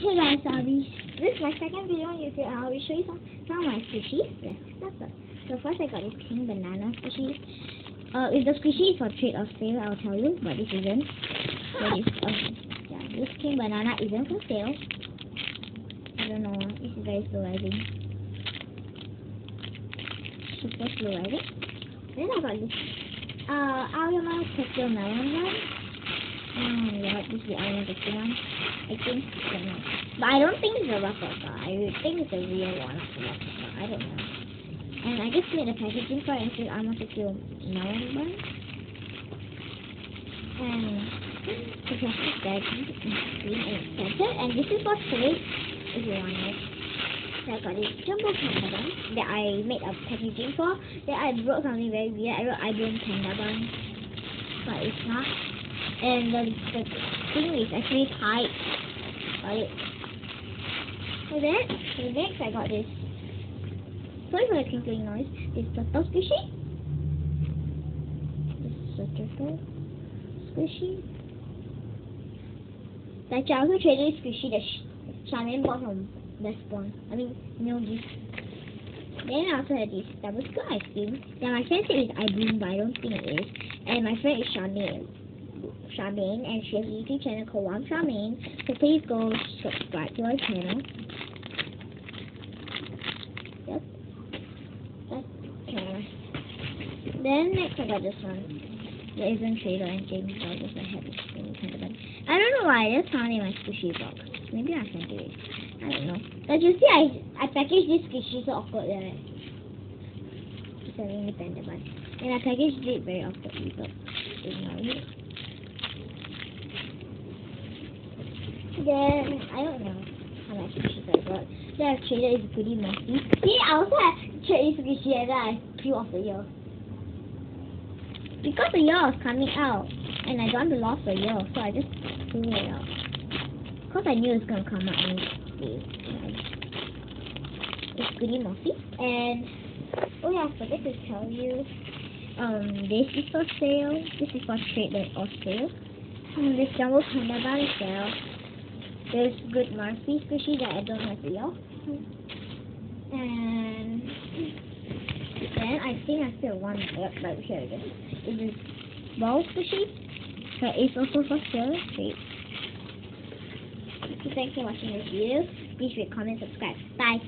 Hey guys, this is my second video on YouTube and I'll be showing you some of my squishies. So first I got this king banana squishy. If the squishy is for trade or sale, I'll tell you, but this isn't. So this king banana isn't for sale. I don't know, this is very slow rising. Super slow rising. Then I got this Alma Cocktail Melon one. Yeah, this is the Alma Cocktail one. I think, I don't know. But I don't think it's a replica. I think it's a real one. I don't know. And I just made a packaging for it and said Alma Cocktail Melon one. And the plastic bag is green and expensive. And this is for trade, if you want it. So I got this jumbo panda bun that I made a packaging for. Then I wrote something very weird. I wrote I don't panda bun, but it's not. And the thing is actually tight. Got it. So then, next I got this. Sorry for the crinkling noise. This turtle squishy. This is a turtle squishy. Like I also traded this squishy that Charmaine bought from Best Spawn. I mean, gift. Then I also had this double scoop ice cream. Then my friend said it's iBloom, but I don't think it is. And my friend is Charmaine, and she has a YouTube channel called One Charmaine. So please go subscribe to her channel. Yep. Okay. Then next I got this one. There isn't Trader and James Douglas. I had this thing kind of. I don't know why. I just found it in my squishy box. Maybe I can do it. I don't know. But you see, I packaged this squishy so awkward that it's an independent one. And I packaged it very awkwardly, so ignore it. Then, I don't know how much squishies I got. Then I've traded is pretty messy. See, I also have traded squishy and then I peel off the ear. Because the ear was coming out, and I don't want to lose the ear, so I just threw it out. Because I knew it was going to come out anyway. It's pretty mossy. And, oh yeah, I forgot to tell you, this is for sale. This is for trade or sale. This jumbo panda bar is sale. There's good Murphy squishy that I don't have real. And then I think I still have one more, but here it is. It is ball squishy. So it's also for sale. Great. So thanks for watching this video. Please rate, comment, subscribe. Bye.